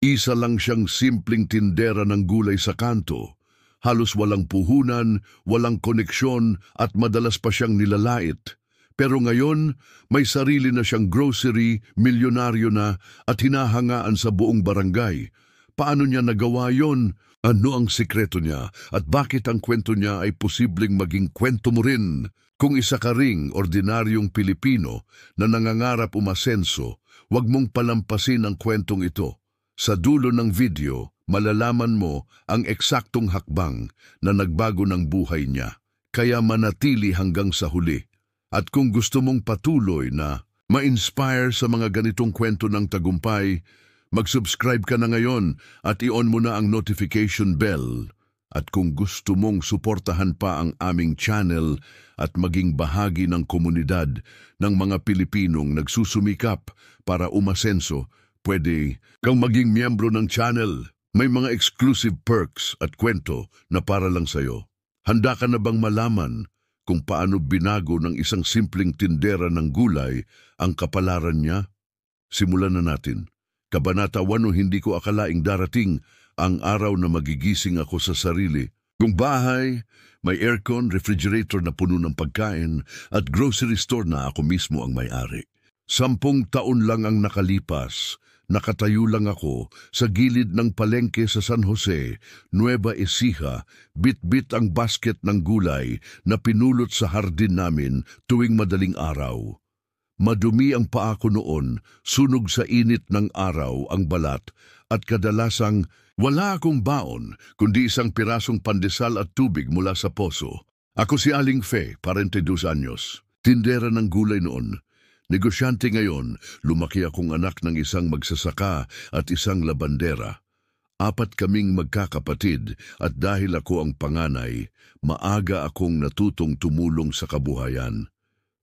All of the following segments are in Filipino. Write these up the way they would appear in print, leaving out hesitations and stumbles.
Isa lang siyang simpleng tindera ng gulay sa kanto. Halos walang puhunan, walang koneksyon at madalas pa siyang nilalait. Pero ngayon, may sarili na siyang grocery, milyonaryo na at hinahangaan sa buong barangay. Paano niya nagawa yon? Ano ang sikreto niya at bakit ang kwento niya ay posibleng maging kwento mo rin? Kung isa ka ring ordinaryong Pilipino na nangangarap umasenso, huwag mong palampasin ang kwentong ito. Sa dulo ng video, malalaman mo ang eksaktong hakbang na nagbago ng buhay niya. Kaya manatili hanggang sa huli. At kung gusto mong patuloy na ma-inspire sa mga ganitong kwento ng tagumpay, mag-subscribe ka na ngayon at i-on mo na ang notification bell. At kung gusto mong suportahan pa ang aming channel at maging bahagi ng komunidad ng mga Pilipinong nagsusumikap para umasenso, pwede kang maging miyembro ng channel. May mga exclusive perks at kwento na para lang sa'yo. Handa ka na bang malaman kung paano binago ng isang simpleng tindera ng gulay ang kapalaran niya? Simulan na natin. Kabanata 1. Hindi ko akalaing darating ang araw na magigising ako sa sarili. Kung bahay, may aircon, refrigerator na puno ng pagkain at grocery store na ako mismo ang may-ari. 10 taon lang ang nakalipas. Nakatayo lang ako sa gilid ng palengke sa San Jose, Nueva Ecija, bit-bit ang basket ng gulay na pinulot sa hardin namin tuwing madaling araw. Madumi ang paa ko noon, sunog sa init ng araw ang balat at kadalasang wala akong baon kundi isang pirasong pandesal at tubig mula sa poso. Ako si Aling Fe, 42 anyos, tindera ng gulay noon. Negosyante ngayon, lumaki akong anak ng isang magsasaka at isang labandera. 4 kaming magkakapatid at dahil ako ang panganay, maaga akong natutong tumulong sa kabuhayan.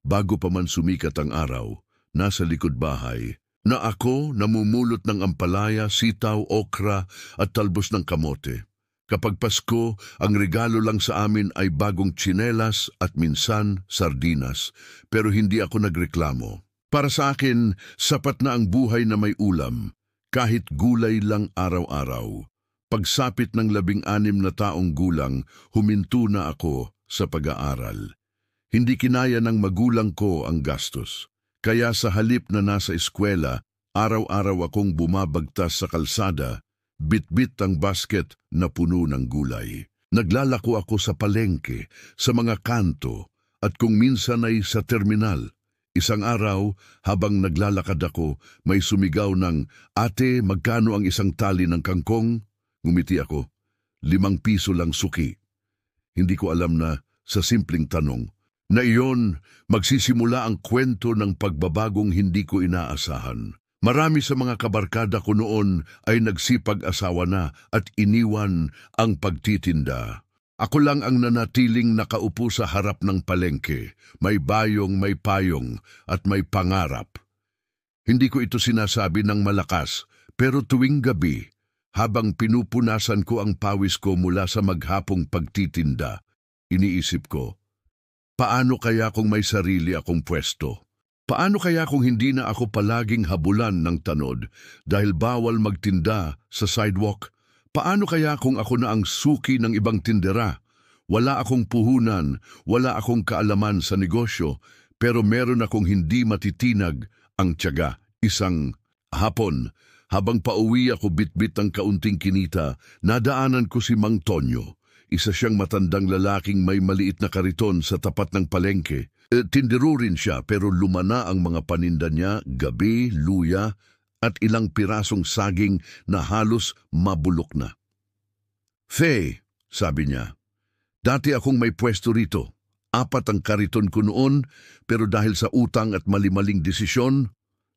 Bago pa man sumikat ang araw, nasa likod bahay, na ako namumulot ng ampalaya, sitaw, okra at talbos ng kamote. Kapag Pasko, ang regalo lang sa amin ay bagong tsinelas at minsan sardinas, pero hindi ako nagreklamo. Para sa akin, sapat na ang buhay na may ulam, kahit gulay lang araw-araw. Pagsapit ng 16 na taong gulang, huminto na ako sa pag-aaral. Hindi kinaya ng magulang ko ang gastos. Kaya sa halip na nasa eskwela, araw-araw akong bumabagtas sa kalsada, bit-bit ang basket na puno ng gulay. Naglalako ako sa palengke, sa mga kanto, at kung minsan ay sa terminal. Isang araw, habang naglalakad ako, may sumigaw ng, "Ate, magkano ang isang tali ng kangkong?" Ngumiti ako, 5 piso lang suki. Hindi ko alam na sa simpleng tanong, na iyon magsisimula ang kwento ng pagbabagong hindi ko inaasahan. Marami sa mga kabarkada ko noon ay nagsipag-asawa na at iniwan ang pagtitinda. Ako lang ang nanatiling nakaupo sa harap ng palengke, may bayong, may payong at may pangarap. Hindi ko ito sinasabi ng malakas, pero tuwing gabi, habang pinupunasan ko ang pawis ko mula sa maghapong pagtitinda, iniisip ko, paano kaya kung may sarili akong pwesto? Paano kaya kung hindi na ako palaging habulan ng tanod dahil bawal magtinda sa sidewalk? Paano kaya kung ako na ang suki ng ibang tindera? Wala akong puhunan, wala akong kaalaman sa negosyo, pero meron akong hindi matitinag ang tiyaga. Isang hapon, habang pauwi ako bit-bit ang kaunting kinita, nadaanan ko si Mang Tonyo. Isa siyang matandang lalaking may maliit na kariton sa tapat ng palengke. Tindero rin siya pero lumana ang mga paninda niya, gabi, luya at ilang pirasong saging na halos mabulok na. "Fe," sabi niya, "dati akong may pwesto rito. 4 ang kariton ko noon pero dahil sa utang at mali-maling desisyon,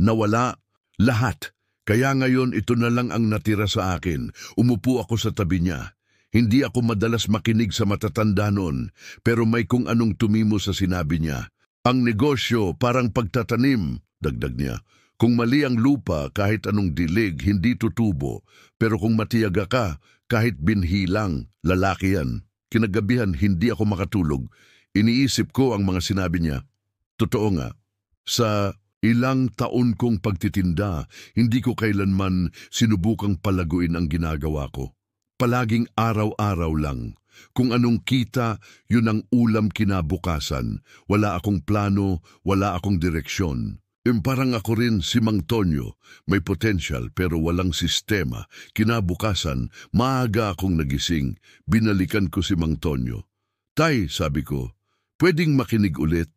nawala lahat. Kaya ngayon ito na lang ang natira sa akin." Umupo ako sa tabi niya. Hindi ako madalas makinig sa matatanda noon, pero may kung anong tumimo sa sinabi niya. "Ang negosyo parang pagtatanim," dagdag niya. "Kung mali ang lupa, kahit anong dilig, hindi tutubo. Pero kung matiyaga ka, kahit binhi lang, lalaki yan." Kinagabihan, hindi ako makatulog. Iniisip ko ang mga sinabi niya. Totoo nga, sa Ilang taon kong pagtitinda, hindi ko kailanman sinubukang palaguin ang ginagawa ko. Palaging araw-araw lang. Kung anong kita, yun ang ulam kinabukasan. Wala akong plano, wala akong direksyon. Parang ako rin si Mang Tonyo, may potential pero walang sistema. Kinabukasan, maaga akong nagising. Binalikan ko si Mang Tonyo. Tay, sabi ko, pwedeng makinig ulit?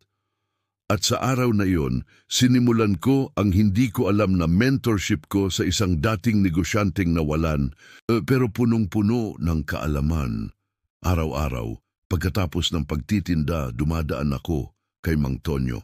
At sa araw na iyon, sinimulan ko ang hindi ko alam na mentorship ko sa isang dating negosyanteng nawalan, pero punong-puno ng kaalaman. Araw-araw, pagkatapos ng pagtitinda, dumadaan ako kay Mang Tonyo.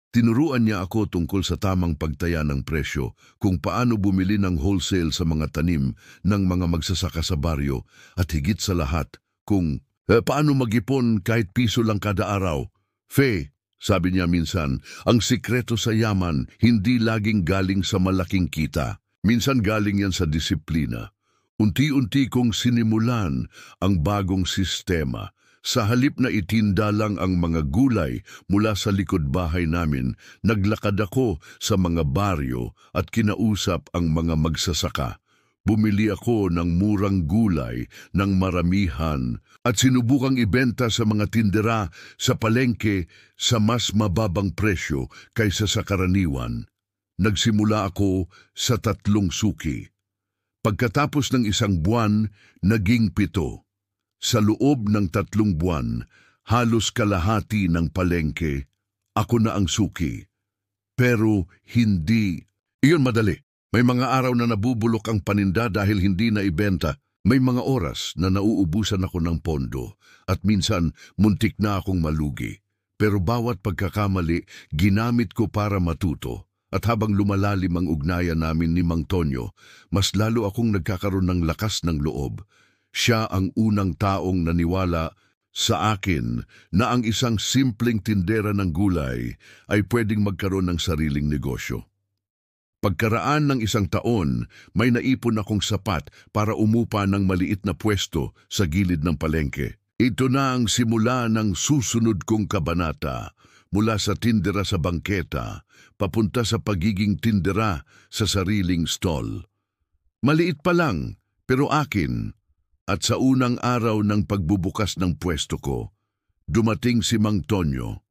Tinuruan niya ako tungkol sa tamang pagtaya ng presyo, kung paano bumili ng wholesale sa mga tanim ng mga magsasaka sa baryo, at higit sa lahat, kung paano mag-ipon kahit piso lang kada araw. Fe, sabi niya minsan, ang sikreto sa yaman hindi laging galing sa malaking kita. Minsan galing yan sa disiplina. Unti-unti kong sinimulan ang bagong sistema. Sa halip na itinda lang ang mga gulay mula sa likod bahay namin, naglakad ako sa mga baryo at kinausap ang mga magsasaka. Bumili ako ng murang gulay ng maramihan at sinubukang ibenta sa mga tindera sa palengke sa mas mababang presyo kaysa sa karaniwan. Nagsimula ako sa 3 suki. Pagkatapos ng 1 buwan, naging 7. Sa loob ng 3 buwan, halos kalahati ng palengke, ako na ang suki. Pero hindi. Iyon madali. May mga araw na nabubulok ang paninda dahil hindi na ibenta. May mga oras na nauubusan ako ng pondo at minsan muntik na akong malugi. Pero bawat pagkakamali, ginamit ko para matuto. At habang lumalalim ang ugnayan namin ni Mang Tonyo, mas lalo akong nagkakaroon ng lakas ng loob. Siya ang unang taong naniwala sa akin na ang isang simpleng tindera ng gulay ay pwedeng magkaroon ng sariling negosyo. Pagkaraan ng 1 taon, may naipon akong sapat para umupa ng maliit na pwesto sa gilid ng palengke. Ito na ang simula ng susunod kong kabanata, mula sa tindera sa bangketa, papunta sa pagiging tindera sa sariling stall. Maliit pa lang, pero akin. At sa unang araw ng pagbubukas ng pwesto ko, dumating si Mang Tonyo.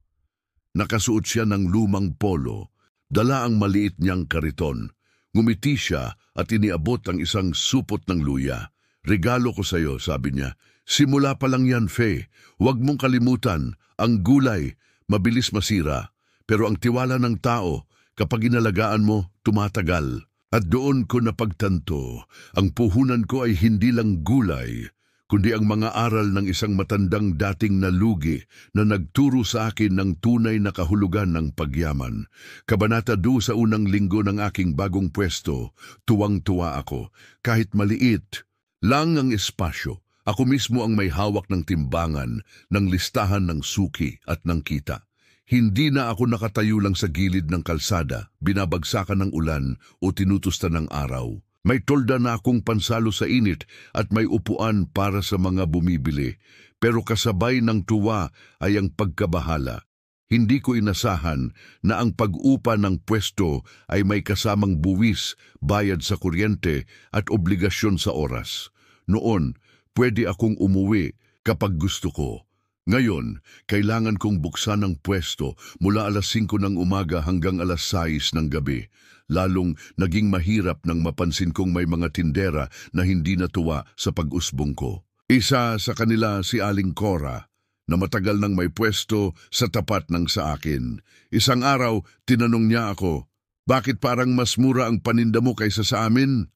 Nakasuot siya ng lumang polo, dala ang maliit niyang kariton. Ngumiti siya at iniabot ang isang supot ng luya. Regalo ko sa iyo, sabi niya. Simula pa lang yan, Fe. Huwag mong kalimutan, ang gulay, mabilis masira. Pero ang tiwala ng tao, kapag inalagaan mo, tumatagal. At doon ko napagtanto, ang puhunan ko ay hindi lang gulay, kundi ang mga aral ng isang matandang dating nalugi na nagturo sa akin ng tunay na kahulugan ng pagyaman. Kabanata 2 sa unang linggo ng aking bagong pwesto, tuwang-tuwa ako. Kahit maliit lang ang espasyo, ako mismo ang may hawak ng timbangan, ng listahan ng suki at ng kita. Hindi na ako nakatayo lang sa gilid ng kalsada, binabagsakan ng ulan o tinutusta ng araw. May tolda na akong pansalo sa init at may upuan para sa mga bumibili. Pero kasabay ng tuwa ay ang pagkabahala. Hindi ko inasahan na ang pag-upa ng pwesto ay may kasamang buwis, bayad sa kuryente at obligasyon sa oras. Noon, pwede akong umuwi kapag gusto ko. Ngayon, kailangan kong buksan ang pwesto mula alas 5 ng umaga hanggang alas 6 ng gabi. Lalong naging mahirap nang mapansin kong may mga tindera na hindi natuwa sa pag-usbong ko. Isa sa kanila si Aling Cora, na matagal nang may pwesto sa tapat ng sa akin. Isang araw, tinanong niya ako, "Bakit parang mas mura ang paninda mo kaysa sa amin?"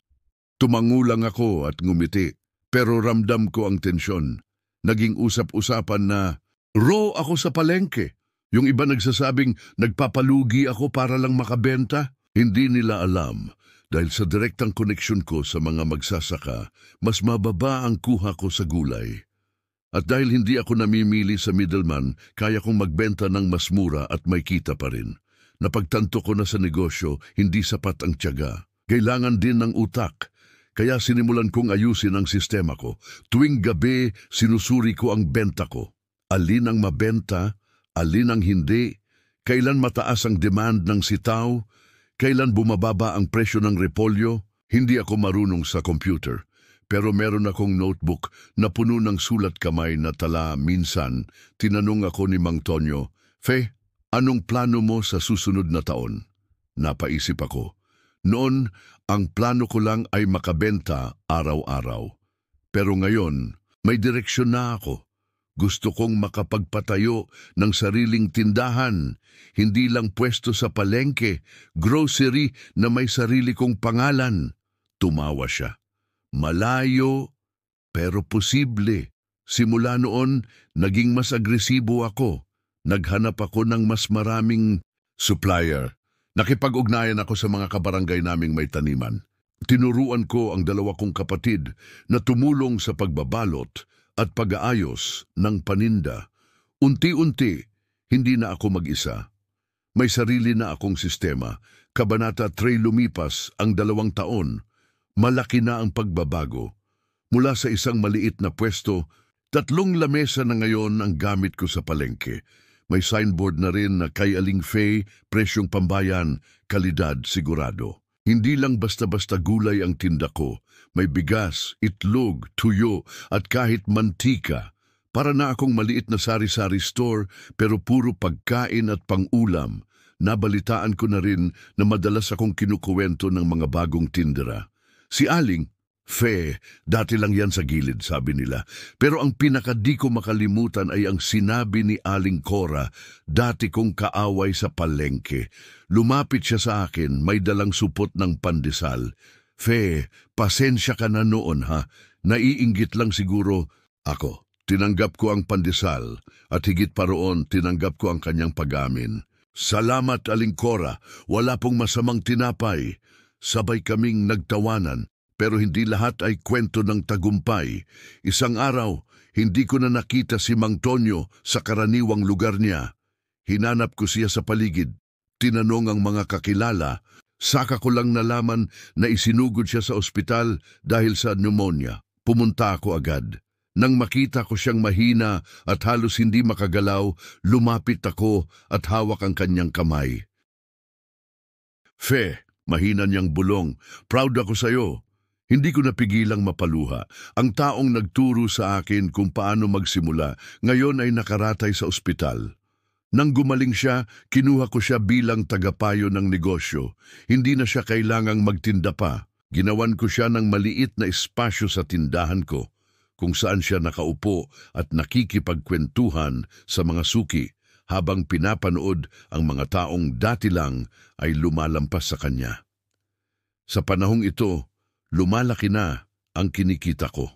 Tumangulang ako at ngumiti, pero ramdam ko ang tensyon. Naging usap-usapan na, "Raw ako sa palengke." Yung iba nagsasabing, "Nagpapalugi ako para lang makabenta." Hindi nila alam, dahil sa direktang koneksyon ko sa mga magsasaka, mas mababa ang kuha ko sa gulay. At dahil hindi ako namimili sa middleman, kaya kong magbenta ng mas mura at may kita pa rin. Napagtanto ko na sa negosyo, hindi sapat ang tiyaga. Kailangan din ng utak. Kaya sinimulan kong ayusin ang sistema ko. Tuwing gabi, sinusuri ko ang benta ko. Alin ang mabenta, alin ang hindi. kailan mataas ang demand ng sitaw, kailan bumababa ang presyo ng repolyo. Hindi ako marunong sa computer, pero meron akong notebook na puno ng sulat kamay na tala. Minsan, tinanong ako ni Mang Tonyo, "Fe, anong plano mo sa susunod na taon?" Napaisip ako. Noon, ang plano ko lang ay makabenta araw-araw. Pero ngayon, may direksyon na ako. Gusto kong makapagpatayo ng sariling tindahan, hindi lang pwesto sa palengke, grocery na may sarili kong pangalan. Tumawa siya. Malayo, pero posible. Simula noon, naging mas agresibo ako. Naghanap ako ng mas maraming supplier. Nakipag-ugnayan ako sa mga kabarangay naming may taniman. Tinuruan ko ang dalawa kong kapatid na tumulong sa pagbabalot at pag-aayos ng paninda. Unti-unti, hindi na ako mag-isa. May sarili na akong sistema. Kabanata 3 lumipas ang 2 taon. Malaki na ang pagbabago. Mula sa isang maliit na pwesto, 3 lamesa na ngayon ang gamit ko sa palengke. May signboard na rin na kay Aling Fay, presyong pambayan, kalidad sigurado. Hindi lang basta-basta gulay ang tinda ko. May bigas, itlog, tuyo at kahit mantika. Para na akong maliit na sari-sari store pero puro pagkain at pang-ulam. Nabalitaan ko na rin na madalas akong kinukuwento ng mga bagong tindera. Si Aling Fe, dati lang yan sa gilid, sabi nila. Pero ang pinaka di ko makalimutan ay ang sinabi ni Aling Cora, dati kong kaaway sa palengke. Lumapit siya sa akin, may dalang supot ng pandesal. Fe, pasensya ka na noon ha. Naiinggit lang siguro ako. Tinanggap ko ang pandesal at higit pa roon tinanggap ko ang kanyang pag-amin. Salamat Aling Cora, wala pong masamang tinapay. Sabay kaming nagtawanan. Pero hindi lahat ay kwento ng tagumpay. Isang araw, hindi ko na nakita si Mang Tonyo sa karaniwang lugar niya. Hinanap ko siya sa paligid. Tinanong ang mga kakilala. Saka ko lang nalaman na isinugod siya sa ospital dahil sa pneumonia. Pumunta ako agad. Nang makita ko siyang mahina at halos hindi makagalaw, lumapit ako at hawak ang kanyang kamay. Fe, mahina niyang bulong. Proud ako sa'yo. Hindi ko napigilang mapaluha. Ang taong nagturo sa akin kung paano magsimula, ngayon ay nakaratay sa ospital. Nang gumaling siya, kinuha ko siya bilang tagapayo ng negosyo. Hindi na siya kailangang magtinda pa. Ginawan ko siya ng maliit na espasyo sa tindahan ko, kung saan siya nakaupo at nakikipagkwentuhan sa mga suki, habang pinapanood ang mga taong dati lang ay lumalampas sa kanya. Sa panahong ito, lumalaki na ang kinikita ko.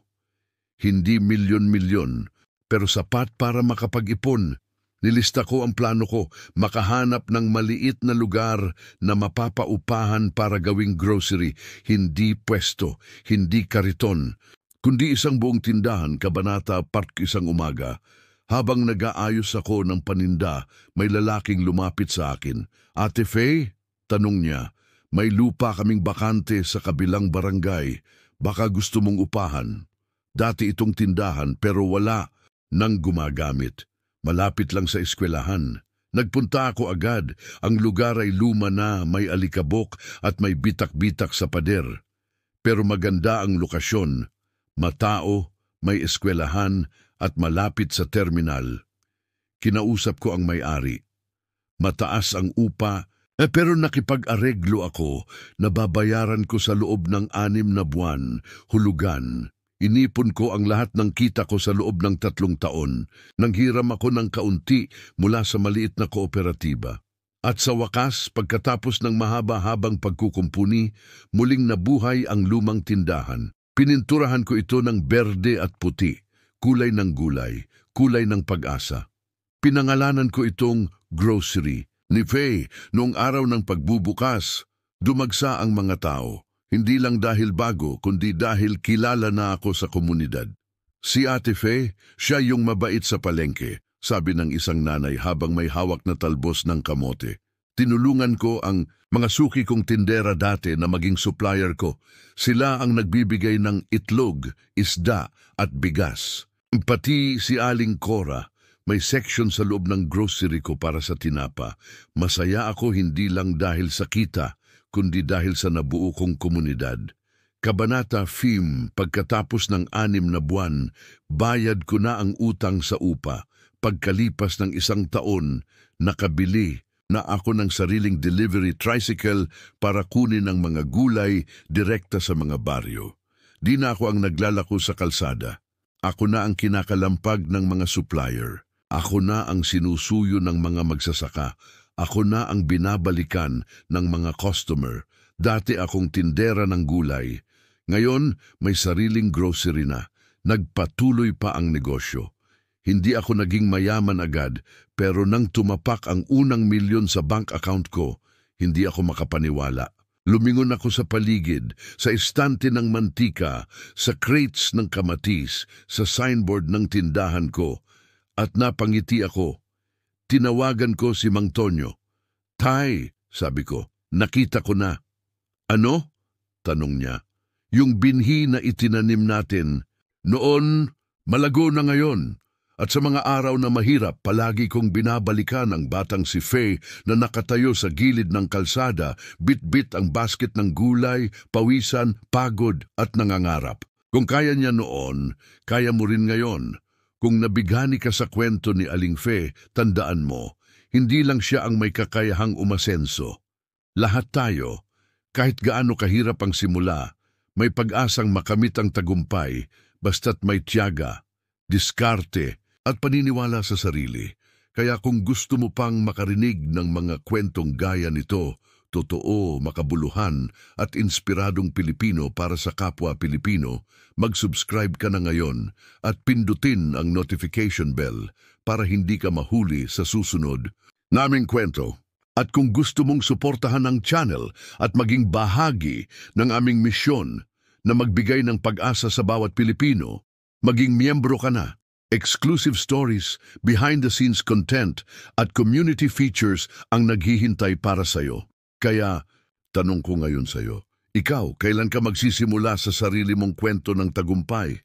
Hindi milyon-milyon, pero sapat para makapag-ipon. Nilista ko ang plano ko, makahanap ng maliit na lugar na mapapaupahan para gawing grocery, hindi pwesto, hindi kariton, kundi isang buong tindahan. Kabanata Park isang umaga. Habang nag-aayos ako ng paninda, may lalaking lumapit sa akin. Ate Faye? Tanong niya. May lupa kaming bakante sa kabilang barangay. Baka gusto mong upahan. Dati itong tindahan pero wala nang gumagamit. Malapit lang sa eskwelahan. Nagpunta ako agad. Ang lugar ay luma na, may alikabok at may bitak-bitak sa pader. Pero maganda ang lokasyon. Matao, may eskwelahan at malapit sa terminal. Kinausap ko ang may-ari. Mataas ang upa, pero nakipag-areglo ako na babayaran ko sa loob ng 6 na buwan, hulugan. Inipon ko ang lahat ng kita ko sa loob ng 3 taon. Nanghiram ako ng kaunti mula sa maliit na kooperatiba. At sa wakas, pagkatapos ng mahaba-habang pagkukumpuni, muling nabuhay ang lumang tindahan. Pininturahan ko ito ng berde at puti, kulay ng gulay, kulay ng pag-asa. Pinangalanan ko itong grocery. Ni Faye, noong araw ng pagbubukas, dumagsa ang mga tao. Hindi lang dahil bago, kundi dahil kilala na ako sa komunidad. Si Ate Faye, siya yung mabait sa palengke, sabi ng isang nanay habang may hawak na talbos ng kamote. Tinulungan ko ang mga suki kong tindera dati na maging supplier ko. Sila ang nagbibigay ng itlog, isda at bigas. Pati si Aling Cora, May section sa loob ng grocery ko para sa tinapa. Masaya ako hindi lang dahil sa kita, kundi dahil sa nabuo kong komunidad. Kabanata Fim, pagkatapos ng 6 na buwan, bayad ko na ang utang sa upa. Pagkalipas ng 1 taon, nakabili na ako ng sariling delivery tricycle para kunin ang mga gulay direkta sa mga baryo. Di na ako ang naglalako sa kalsada. Ako na ang kinakalampag ng mga supplier. Ako na ang sinusuyo ng mga magsasaka. Ako na ang binabalikan ng mga customer. Dati akong tindera ng gulay. Ngayon, may sariling grocery na. Nagpatuloy pa ang negosyo. Hindi ako naging mayaman agad, pero nang tumapak ang unang milyon sa bank account ko, hindi ako makapaniwala. Lumingon ako sa paligid, sa estante ng mantika, sa crates ng kamatis, sa signboard ng tindahan ko, at napangiti ako. Tinawagan ko si Mang Tonyo. "Tay," sabi ko, "nakita ko na." "Ano?" tanong niya. "Yung binhi na itinanim natin. Noon, malago na ngayon. At sa mga araw na mahirap, palagi kong binabalikan ang batang si Faye na nakatayo sa gilid ng kalsada, bit-bit ang basket ng gulay, pawisan, pagod at nangangarap. Kung kaya niya noon, kaya mo rin ngayon. Kung nabighani ka sa kwento ni Aling Faye, tandaan mo, hindi lang siya ang may kakayahang umasenso. Lahat tayo, kahit gaano kahirap ang simula, may pag-asang makamit ang tagumpay basta't may tiyaga, diskarte at paniniwala sa sarili. Kaya kung gusto mo pang makarinig ng mga kwentong gaya nito, totoo, makabuluhan at inspiradong Pilipino para sa kapwa Pilipino, mag-subscribe ka na ngayon at pindutin ang notification bell para hindi ka mahuli sa susunod naming kwento. At kung gusto mong suportahan ang channel at maging bahagi ng aming misyon na magbigay ng pag-asa sa bawat Pilipino, maging miyembro ka na. Exclusive stories, behind-the-scenes content at community features ang naghihintay para sa'yo. Kaya, tanong ko ngayon sa'yo, ikaw, kailan ka magsisimula sa sarili mong kwento ng tagumpay?